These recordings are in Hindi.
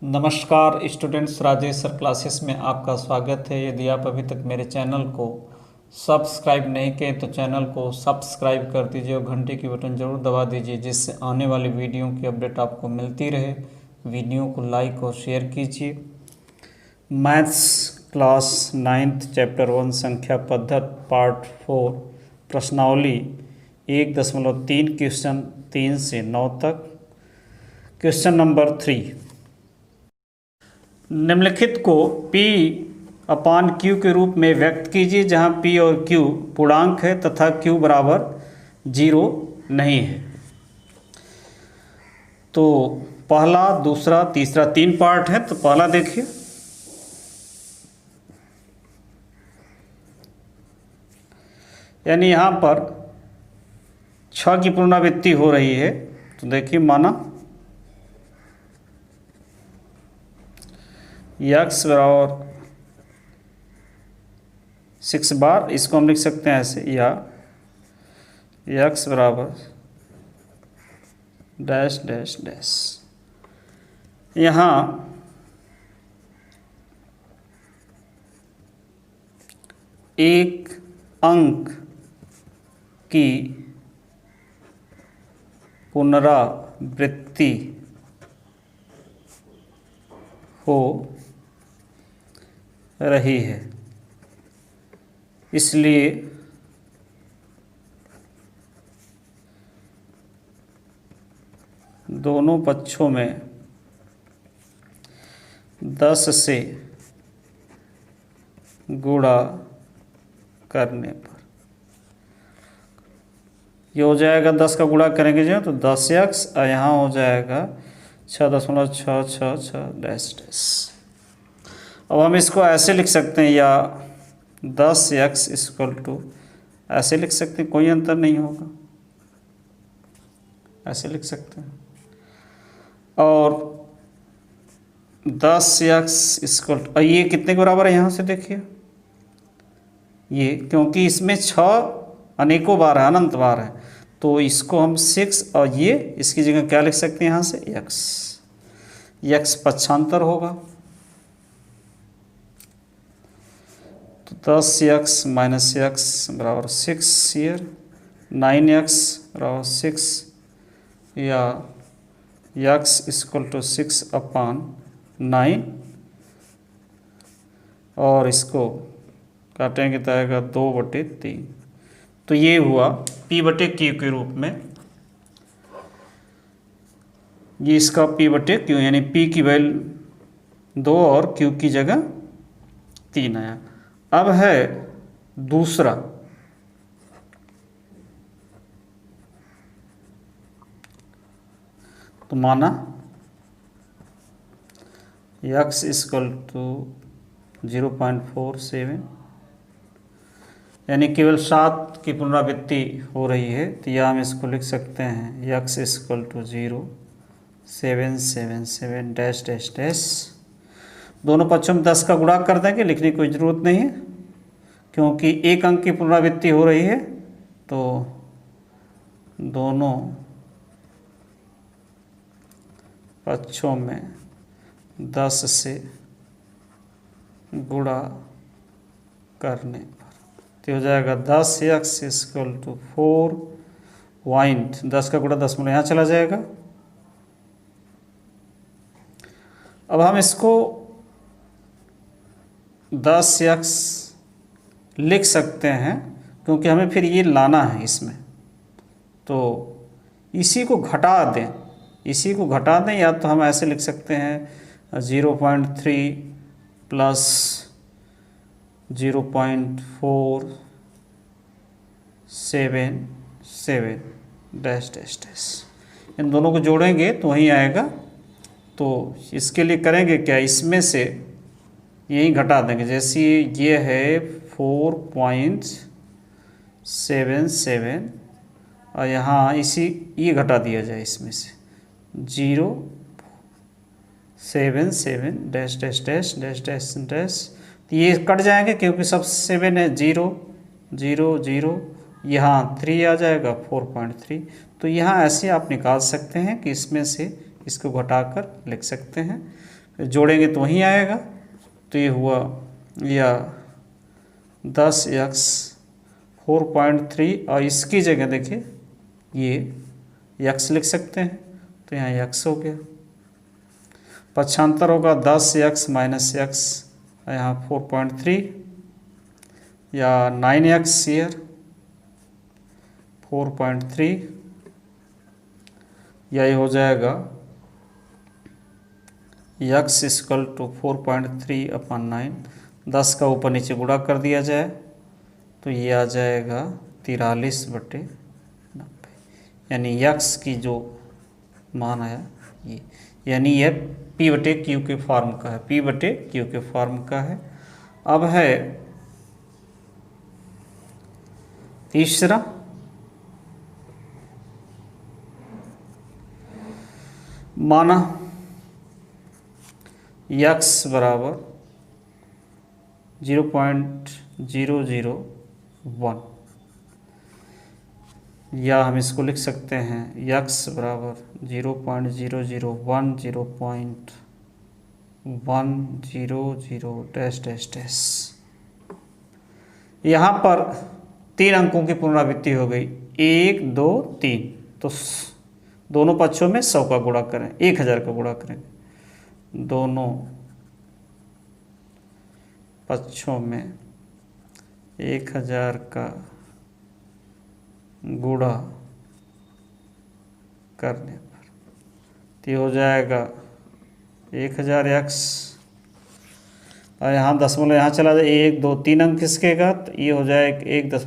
नमस्कार स्टूडेंट्स, राजेश सर क्लासेस में आपका स्वागत है। यदि आप अभी तक मेरे चैनल को सब्सक्राइब नहीं किए तो चैनल को सब्सक्राइब कर दीजिए और घंटे की बटन ज़रूर दबा दीजिए, जिससे आने वाली वीडियो की अपडेट आपको मिलती रहे। वीडियो को लाइक और शेयर कीजिए। मैथ्स क्लास 9th चैप्टर 1 संख्या पद्धति पार्ट 4 प्रश्नावली 1.3 क्वेश्चन 3 से 9 तक। क्वेश्चन नंबर 3, निम्नलिखित को P अपान Q के रूप में व्यक्त कीजिए, जहां P और Q पूर्णांक है तथा Q बराबर 0 नहीं है। तो पहला, दूसरा, तीसरा 3 पार्ट है। तो पहला देखिए, यानी यहां पर 6 की पुनरावृत्ति हो रही है। तो देखिए, माना x बराबर 6 बार, इसको हम लिख सकते हैं ऐसे, या x बराबर डैश डैश डैश। यहाँ एक अंक की पुनरावृत्ति हो रही है, इसलिए दोनों पक्षों में 10 से गुणा करने पर ये हो जाएगा, 10 का गुणा करेंगे जो तो 10x, और यहाँ हो जाएगा 6.666 डैश डैश। अब हम इसको ऐसे लिख सकते हैं, या 10x इक्वल टू ऐसे लिख सकते हैं, कोई अंतर नहीं होगा, ऐसे लिख सकते हैं। और 10x इक्वल टू, ये कितने के बराबर है, यहाँ से देखिए, ये क्योंकि इसमें 6 अनेकों बार है, अनंत बार है, तो इसको हम 6, और ये इसकी जगह क्या लिख सकते हैं, यहाँ से x पक्षांतर होगा। तो 10x माइनस x बराबर 6 ईयर, 9x बराबर 6, या x इक्वल टू 6 अपान 9, और इसको काटेंगे तो आएगा 2/3। तो ये हुआ P/Q के रूप में, ये इसका P/Q, यानी P की वैल्यू 2 और Q की जगह 3 आया। अब है दूसरा, तो माना x इक्वल टू 0.47, यानी केवल 7 की पुनरावृत्ति हो रही है, तो यह हम इसको लिख सकते हैं x equal to 0.777 dash dash dash. दोनों पक्षों में 10 का गुणा कर देंगे, लिखने की कोई ज़रूरत नहीं है, क्योंकि एक अंक की पुनरावृत्ति हो रही है। तो दोनों पक्षों में 10 से गुणा करने पर तो हो जाएगा 10x इक्वल टू 4 का गुणा 10 यहाँ चला जाएगा। अब हम इसको 10x लिख सकते हैं, क्योंकि हमें फिर ये लाना है इसमें, तो इसी को घटा दें, या तो हम ऐसे लिख सकते हैं 0.3 प्लस 0.477 डैश डैश डैश। इन दोनों को जोड़ेंगे तो वहीं आएगा। तो इसके लिए करेंगे क्या, इसमें से यही घटा देंगे, जैसे ये है 4.77, और यहाँ ये घटा दिया जाए इसमें से 0.77 dash dash dash dash dash dash. तो ये कट जाएंगे, क्योंकि सब 7 है, 0 0 0, यहाँ 3 आ जाएगा 4.3। तो यहाँ ऐसे आप निकाल सकते हैं कि इसमें से इसको घटाकर लिख सकते हैं। जोड़ेंगे तो वहीं आएगा। तो ये हुआ या 10x 4.3 और इसकी जगह देखिए ये x लिख सकते हैं, तो यहाँ x हो गया। पक्षांतर होगा 10x माइनस x, यहाँ 4.3 या 9x ईयर 4.3, या ये हो जाएगा x इक्वल टू 4.3 अपॉन 9। 10 का ऊपर नीचे गुणा कर दिया जाए तो ये आ जाएगा 43/90, यानी x की जो मान आया ये, यानी यह P/Q के फॉर्म का है, P/Q के फॉर्म का है। अब है तीसरा, माना x बराबर 0.001, या हम इसको लिख सकते हैं x बराबर 0.001 0.100 डैश डैश डैश। यहाँ पर 3 अंकों की पुनरावृत्ति हो गई, 1 2 3, तो दोनों पक्षों में 100 का गुणा करें, 1000 का गुणा करें, दोनों पक्षों में 1000 का गुणा करने पर तो हो जाएगा 1000x, और यहाँ दशमलव यहाँ चला जाए, 1 2 3 अंक किसके का, तो ये हो जाएगा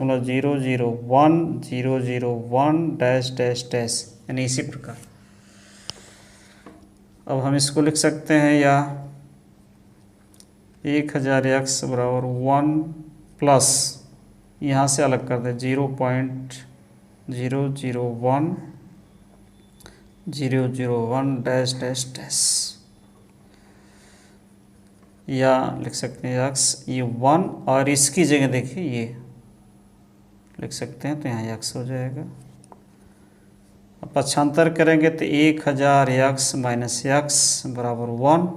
1.001 डैश डैश डैश, यानी इसी प्रकार। अब हम इसको लिख सकते हैं, या 1000x बराबर 1 प्लस यहाँ से अलग कर दें 0.001 डैश डैश डैश, या लिख सकते हैं x, ये 1 और इसकी जगह देखिए ये लिख सकते हैं, तो यहाँ x हो जाएगा। अब पक्षांतर करेंगे तो 1000x माइनस x बराबर 1,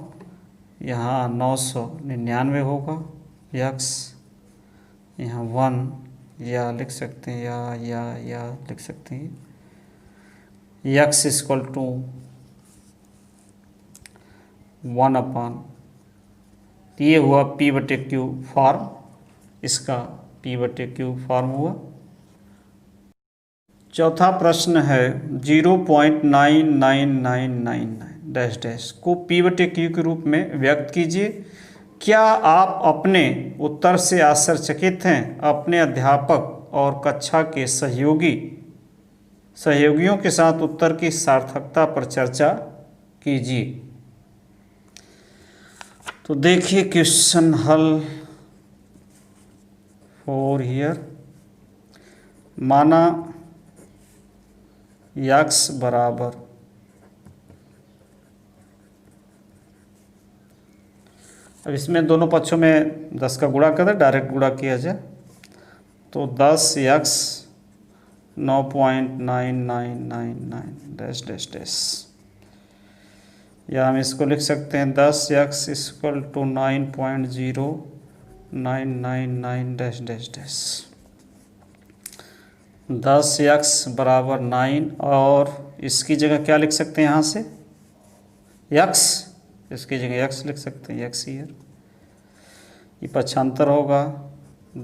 यहाँ 999 होगा x, यहाँ 1, या लिख सकते हैं या लिख सकते हैं x इक्वल टू 1 अपॉन, ये हुआ P/Q फॉर्म, इसका P/Q फॉर्म हुआ। चौथा प्रश्न है 0.99999 डैश डैश को P/Q के रूप में व्यक्त कीजिए। क्या आप अपने उत्तर से आश्चर्यचकित हैं? अपने अध्यापक और कक्षा के सहयोगियों के साथ उत्तर की सार्थकता पर चर्चा कीजिए। तो देखिए क्वेश्चन हल फॉर हियर, माना x बराबर अब इसमें दोनों पक्षों में 10 का गुणा कर दे, डायरेक्ट गुणा किया जाए तो 10x 9.9999 डैश डैश डैश, या हम इसको लिख सकते हैं 10x equal to 9.0999 dash dash dash. 10x बराबर 9, और इसकी जगह क्या लिख सकते हैं, यहाँ से x, इसकी जगह x लिख सकते हैं, x ईयर। ये पक्षांतर होगा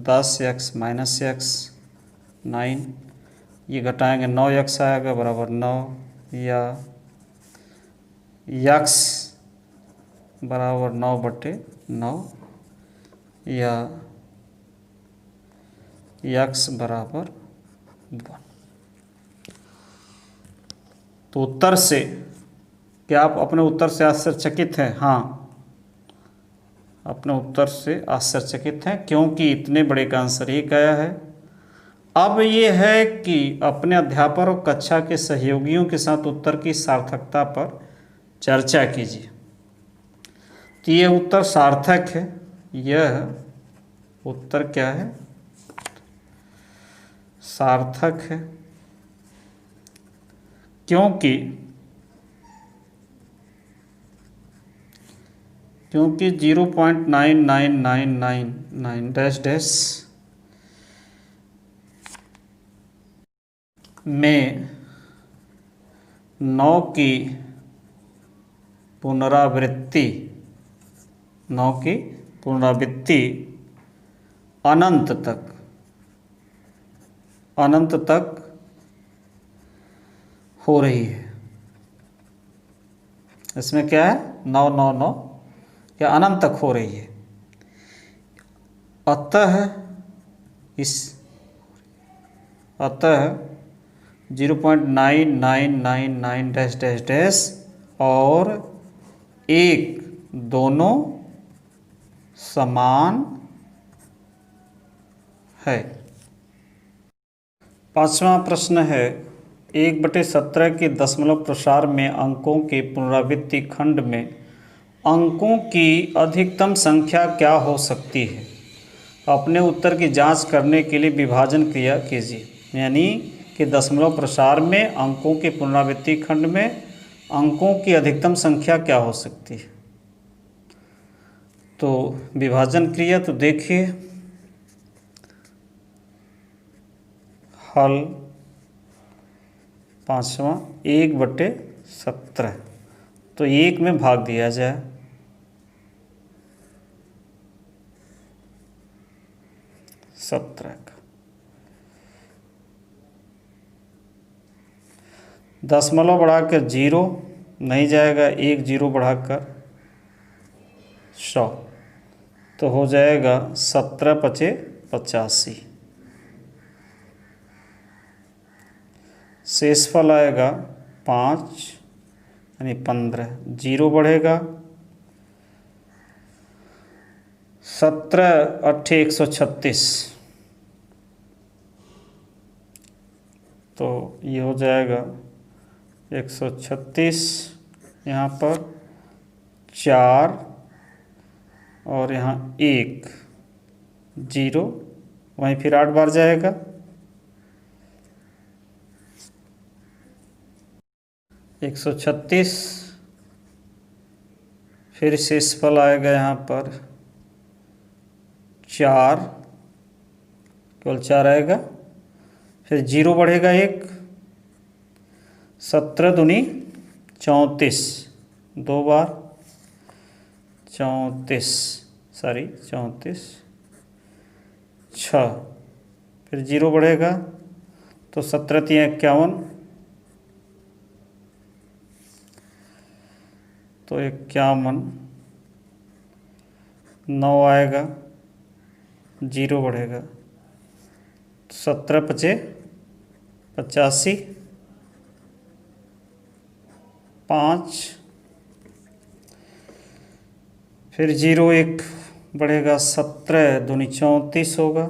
10x माइनस x 9, ये घटाएंगे 9x आएगा बराबर 9, या x बराबर 9/9, या x बराबर 1। तो उत्तर से, क्या आप अपने उत्तर से आश्चर्यचकित हैं? हाँ, अपने उत्तर से आश्चर्यचकित हैं, क्योंकि इतने बड़े का आंसर एक आया है। अब ये है कि अपने अध्यापक और कक्षा के सहयोगियों के साथ उत्तर की सार्थकता पर चर्चा कीजिए। तो ये उत्तर सार्थक है, यह उत्तर क्या है, सार्थक है, क्योंकि क्योंकि 0.9999 डैश डैश में 9 की पुनरावृत्ति अनंत तक हो रही है। इसमें क्या है, 999 क्या अनंत तक हो रही है। अतः 0.9999 डैश डैश डैश और 1 दोनों समान है। 5वां प्रश्न है, 1/17 के दशमलव प्रसार में अंकों के पुनरावृत्ति खंड में अंकों की अधिकतम संख्या क्या हो सकती है। अपने उत्तर की जांच करने के लिए विभाजन क्रिया कीजिए। यानी कि दशमलव प्रसार में अंकों के पुनरावृत्ति खंड में अंकों की अधिकतम संख्या क्या हो सकती है। तो विभाजन क्रिया तो देखिए, हल 5वां 1/17, तो 1 में भाग दिया जाए। सत्रह का दशमलव बढ़ाकर 0 नहीं जाएगा, 1 0 बढ़ाकर 100, तो हो जाएगा 17×5 = 85। शेषफल आएगा 5 यानी 15, 0 बढ़ेगा 17×8 = 136, तो ये हो जाएगा 136, यहाँ पर 4 और यहाँ 1 0, वहीं फिर 8 बार जाएगा, 136, फिर शेषफल आएगा यहाँ पर 4, केवल 4 आएगा, फिर 0 बढ़ेगा 1, 17 दूनी 34, 2 बार 34, 6, फिर 0 बढ़ेगा तो 17 × 3 = 51, तो 51, 9 आएगा, 0 बढ़ेगा, 17×5 = 85, 5, फिर 0 1 बढ़ेगा, 17 दूनी 34 होगा,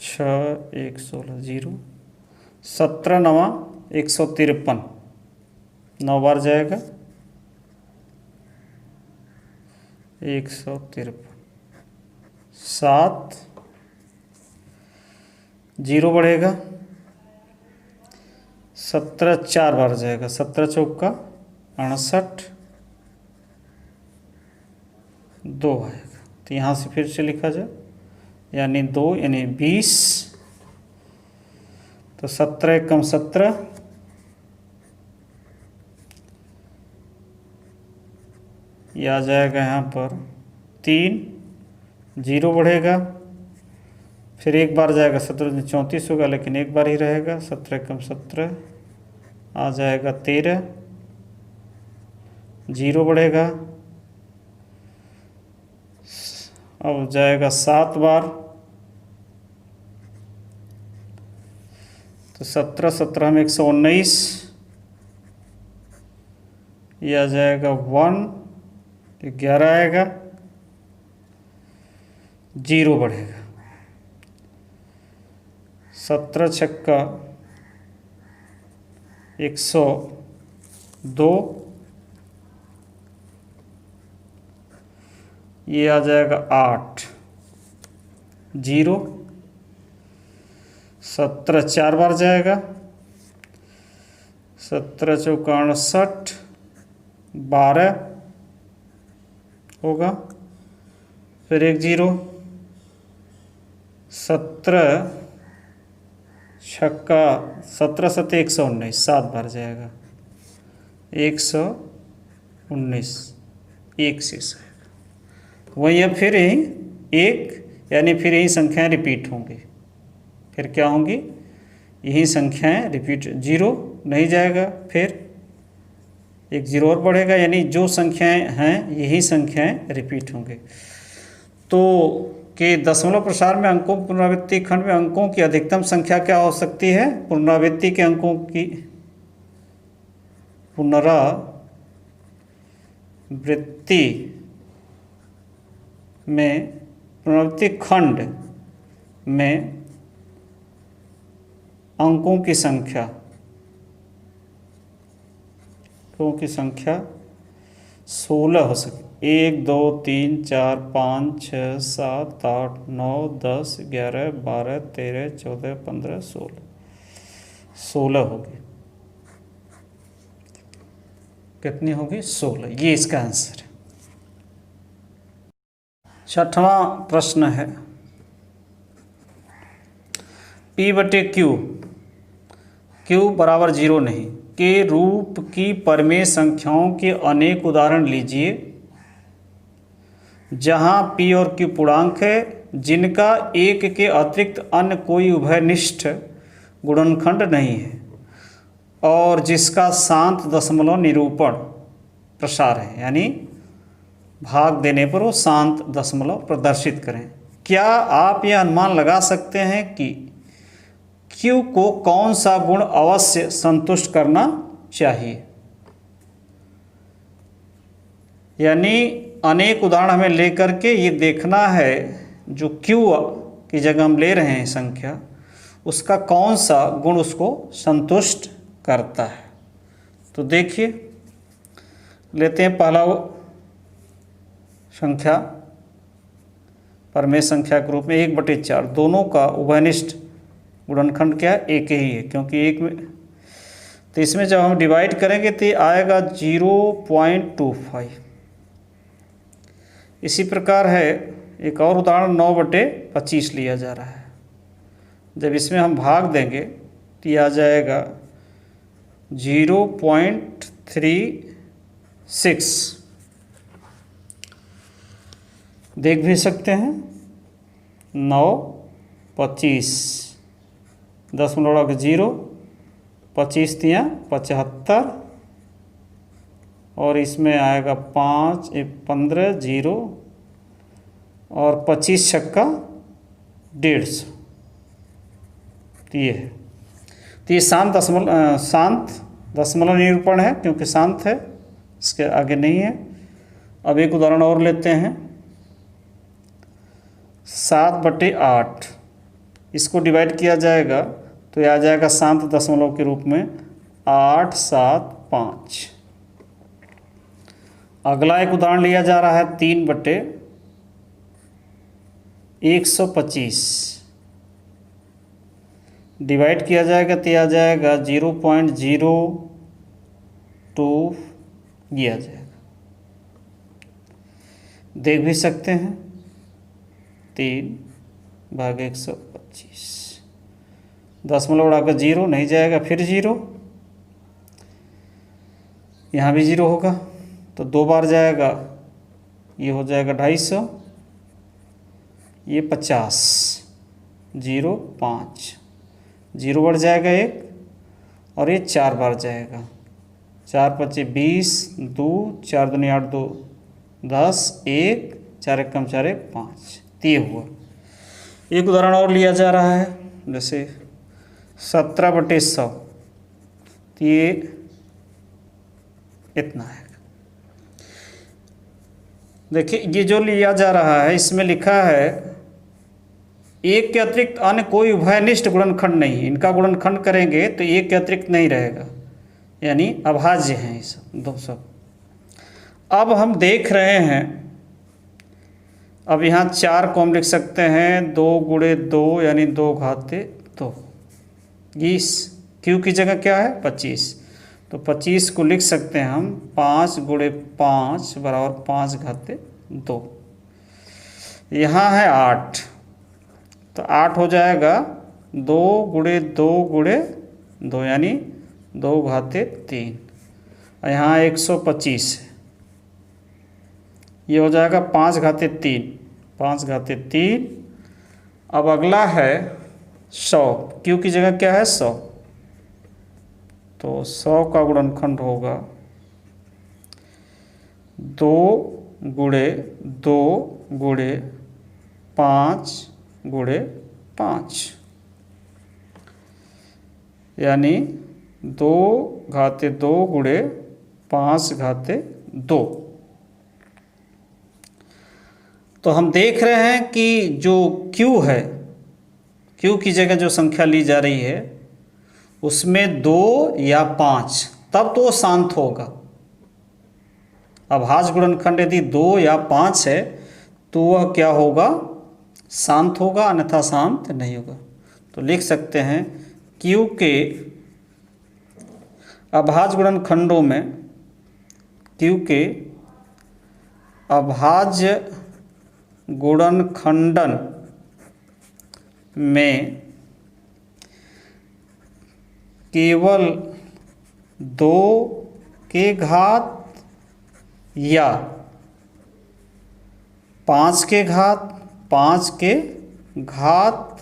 6 1 16 0, 17 9 153, 9 बार जाएगा, 153, 7, 0 बढ़ेगा, 17 4 बार जाएगा, 17 चौका 68, 2 आएगा, तो यहाँ से फिर से लिखा जाए, यानी 2 यानी 20, तो 17 × 17, यह आ जाएगा यहाँ पर 3, 0 बढ़ेगा, फिर 1 बार जाएगा, 17 दूनी 34 होगा, लेकिन 1 बार ही रहेगा, 17 × 17 आ जाएगा 13, 0 बढ़ेगा, अब जाएगा 7 बार, तो 17 17 में 119, यह आ जाएगा 1, 11 आएगा, 0 बढ़ेगा, 17 छक्का 102, ये आ जाएगा 8, 0, 17 4 बार जाएगा, 17 चौका 68, 12 होगा, फिर एक 0, 17 छक्का 17 सत्ते 119, 7 बार जाएगा, 119, एक शेष है। वहीं अब फिर यही एक, यानी फिर यही संख्याएं रिपीट होंगी। फिर क्या होंगी, यही संख्याएं रिपीट, 0 नहीं जाएगा, फिर एक 0 और बढ़ेगा, यानी जो संख्याएं हैं यही संख्याएं रिपीट होंगे। तो कि दशमलव प्रसार में अंकों पुनरावृत्ति खंड में अंकों की अधिकतम संख्या क्या हो सकती है? पुनरावृत्ति के अंकों की पुनरावृत्ति में पुनरावृत्ति खंड में अंकों की संख्या 16 हो सकती, 1 2 3 4 5 6 7 8 9 10 11 12 13 14 15 16 होगी। कितनी होगी? 16। ये इसका आंसर है। छठवां प्रश्न है, P/Q बराबर 0 नहीं के रूप की परिमेय संख्याओं के अनेक उदाहरण लीजिए जहां P और Q पूर्णांक है जिनका एक के अतिरिक्त अन्य कोई उभयनिष्ठ गुणनखंड नहीं है और जिसका शांत दशमलव निरूपण प्रसार है, यानी भाग देने पर वो शांत दशमलव प्रदर्शित करें। क्या आप यह अनुमान लगा सकते हैं कि Q को कौन सा गुण अवश्य संतुष्ट करना चाहिए? यानी अनेक उदाहरण हमें लेकर के ये देखना है जो Q की जगह हम ले रहे हैं संख्या, उसका कौन सा गुण उसको संतुष्ट करता है। तो देखिए, लेते हैं पहला संख्या परिमेय संख्या के रूप में 1/4, दोनों का उभयनिष्ठ गुणनखंड क्या है? एक ही है, क्योंकि एक में, तो इसमें जब हम डिवाइड करेंगे तो ये आएगा 0.25। इसी प्रकार है एक और उदाहरण 9/25 लिया जा रहा है। जब इसमें हम भाग देंगे तो ये आ जाएगा 0.36। देख भी सकते हैं 9/25, 0.25, 25 तियाँ 75 और इसमें आएगा 5 15 0 और 25 छक्का 150। तो ये है, तो ये शांत दशमलव निरूपण है क्योंकि शांत है, इसके आगे नहीं है। अब एक उदाहरण और लेते हैं 7/8, इसको डिवाइड किया जाएगा तो यह आ जाएगा शांत दशमलव के रूप में 875। अगला एक उदाहरण लिया जा रहा है 3/125, डिवाइड किया जाएगा तो यह आ जाएगा 0.02 ये आ जाएगा। देख भी सकते हैं 3/125, दशमलव उड़ाकर 0 नहीं जाएगा, फिर 0, यहाँ भी 0 होगा तो 2 बार जाएगा, ये हो जाएगा 250, ये 50, 0 5, 0 बढ़ जाएगा 1 और ये 4 बार जाएगा, 4 5 20, 2 4 दूनी 8 2 10, 1 4 1 4 1 5। ये हुआ। एक उदाहरण और लिया जा रहा है जैसे 17/100, तो ये इतना है। देखिए ये जो लिया जा रहा है इसमें लिखा है एक के अतिरिक्त अन्य कोई उभयनिष्ठ गुणनखंड नहीं, इनका गुणनखंड करेंगे तो एक के अतिरिक्त नहीं रहेगा, यानी अभाज्य हैं ये सब दो सब। अब हम देख रहे हैं, अब यहाँ 4 को हम लिख सकते हैं 2 × 2 यानी 2 घाते 2। इस Q की जगह क्या है 25, तो 25 को लिख सकते हैं हम 5 गुणे 5 बराबर 5 घाते 2। यहाँ है 8, तो 8 हो जाएगा 2 गुणे 2 गुणे 2 यानी 2 घाते 3। और यहाँ 125 है, ये हो जाएगा 5 घाते 3, 5 घाते 3। अब अगला है 100, क्यू की जगह क्या है 100, तो 100 का गुणनखंड होगा 2 गुणे 2 गुणे 5 गुणे 5 यानी 2 घाते 2 गुणे 5 घाते 2। तो हम देख रहे हैं कि जो Q है, Q की जगह जो संख्या ली जा रही है उसमें 2 या 5, तब तो वो शांत होगा। अभाज्य गुणनखंड यदि 2 या 5 है तो वह क्या होगा, शांत होगा, अन्यथा शांत नहीं होगा। तो लिख सकते हैं Q के अभाज्य गुणनखंडों में, Q के अभाज्य गुणनखंडन में केवल 2 के घात या 5 के घात, 5 के घात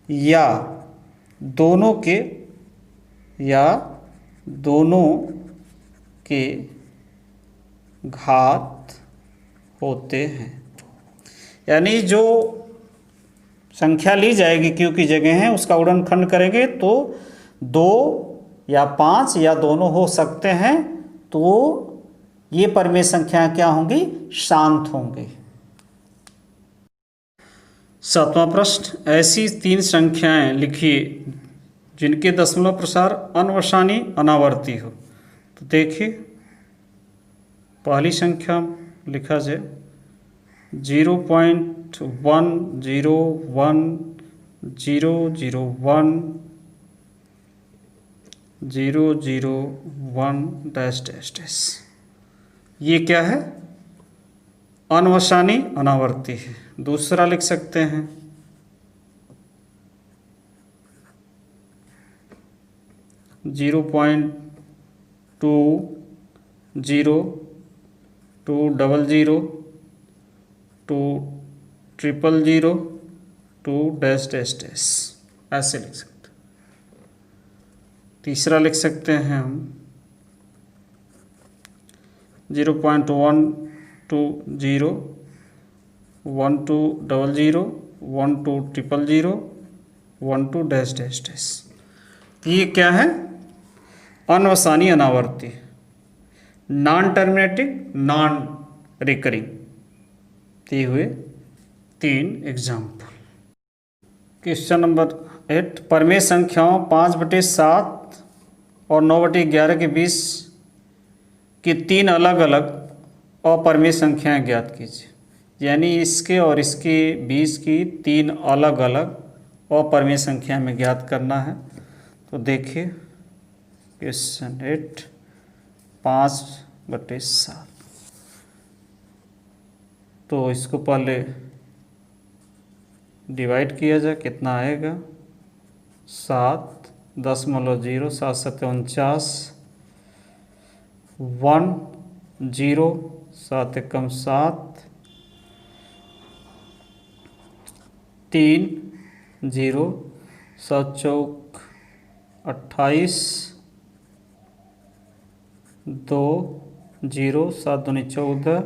या दोनों के घात होते हैं। यानी जो संख्या ली जाएगी Q की जगह है उसका गुणनखंड करेंगे तो 2 या 5 या दोनों हो सकते हैं, तो ये परिमेय संख्याएं क्या होंगी, शांत होंगी। 7वां प्रश्न, ऐसी 3 संख्याएं लिखिए जिनके दशमलव प्रसार अनवसानी अनावर्ती हो। तो देखिए पहली संख्या लिखा जाए 0.101001001 डैश डैश डैश, ये क्या है, अनवसानी अनावर्ती है। दूसरा लिख सकते हैं 0.202002002 डैश डैश डैश, ऐसे लिख सकते हैं। तीसरा लिख सकते हैं हम 0.120120012 डैश डैश डैश, ये क्या है, अनवसानी अनावर्ती, नॉन टर्मिनेटिंग नॉन रिकरिंग। दिए हुए 3 एग्जाम्पल। क्वेश्चन नंबर 8, परिमेय संख्याओं 5/7 और 9/11 के बीच की 3 अलग अलग अपरिमेय संख्याएं ज्ञात कीजिए। यानी इसके और इसके बीच की 3 अलग अलग अपरिमेय संख्या में ज्ञात करना है। तो देखिए क्वेश्चन 8, 5/7, तो इसको पहले डिवाइड किया जाए, कितना आएगा 7.0, 7×7 49, 1 0, 7 एकम 7, 3 0, 7 चौक 28, 2 0, 7 दूनी 14,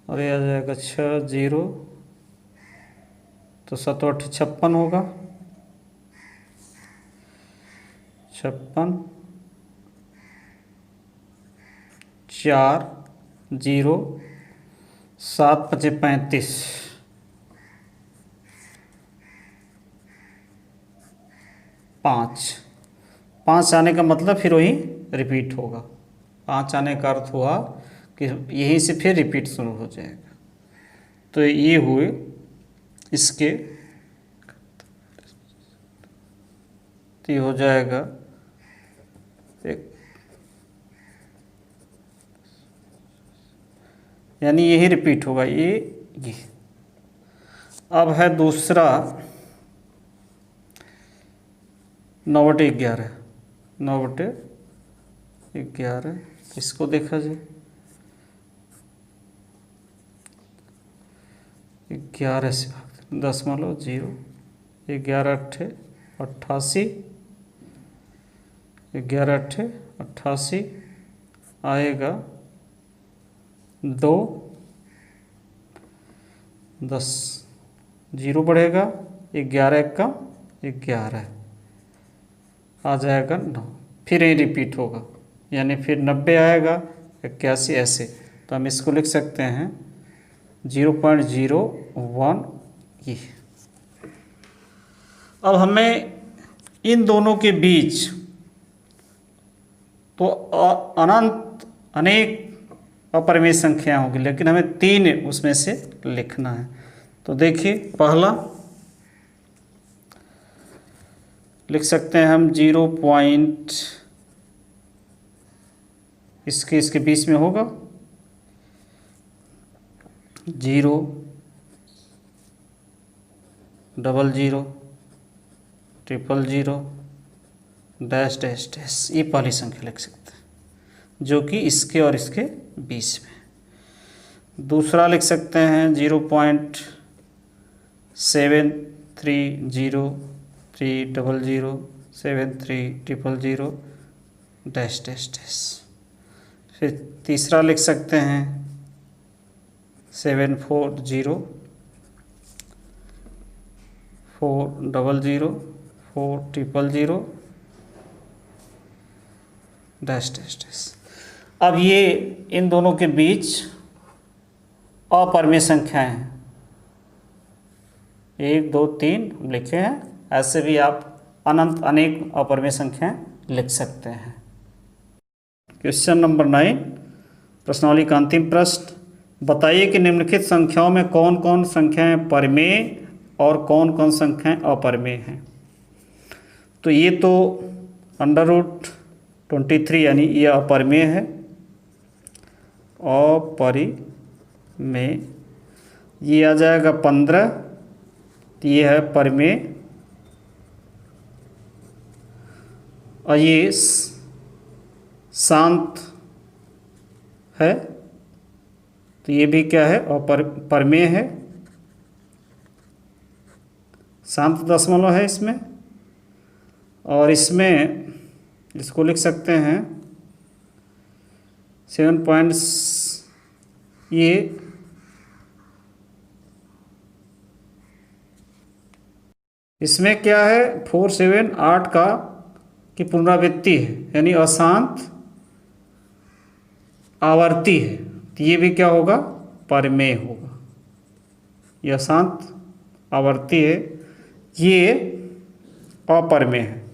और ये आ जाएगा 6 0, तो 7 8 56 होगा, 56, 4 0, 7 5 35, 5 आने का मतलब फिर वही रिपीट होगा। 5 आने का अर्थ हुआ कि यहीं से फिर रिपीट शुरू हो जाएगा। तो ये हुए इसके तो ये हो जाएगा एक, यानी यही रिपीट होगा ये। अब है दूसरा 9/11, 9/11 इसको देखा जाए। 11 से 0.0, 11 88, 11 88 आएगा 2, 10, 0 बढ़ेगा, 11 का 11 आ जाएगा 9, फिर ये रिपीट होगा, यानी फिर 90 आएगा, 81 ऐसे। तो हम इसको लिख सकते हैं 0.01 ये। अब हमें इन दोनों के बीच तो अनंत अनेक अपरिमेय संख्या होगी, लेकिन हमें 3 उसमें से लिखना है। तो देखिए, पहला लिख सकते हैं हम 0 पॉइंट, इसके बीच में होगा 0, 00, 000, डैश डैश डैश, ये पहली संख्या लिख सकते हैं जो कि इसके और इसके बीच में। दूसरा लिख सकते हैं 0.7303007300 डैश डैश डैश। फिर तीसरा लिख सकते हैं 740 400 4000 डैश डैश डैश। अब ये इन दोनों के बीच अपरिमेय संख्याएं हैं, 1 2 3 हम लिखे हैं, ऐसे भी आप अनंत अनेक अपरिमेय संख्याएं लिख सकते हैं। क्वेश्चन नंबर 9, प्रश्नावली का अंतिम प्रश्न, बताइए कि निम्नलिखित संख्याओं में कौन कौन संख्याएं परिमेय और कौन कौन संख्याएं अपरिमेय हैं। तो ये तो √23 यानी ये अपरिमेय है, अपरिमेय। ये आ जाएगा 15, तो ये है परिमेय। और ये शांत है, तो ये भी क्या है, अपरिमेय है, शांत दशमलव है इसमें। और इसमें इसको लिख सकते हैं 7 पॉइंट्स, ये इसमें क्या है 4 7 8 की पुनरावृत्ति है, यानी अशांत आवर्ती है, तो ये भी क्या होगा, परिमेय होगा। ये अशांत आवर्ती है, ये अपरिमेय है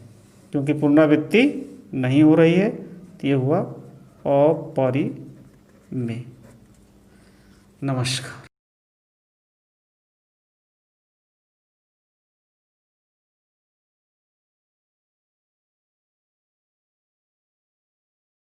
क्योंकि पुनरावृत्ति नहीं हो रही है, तो ये हुआ अपरिमेय। नमस्कार।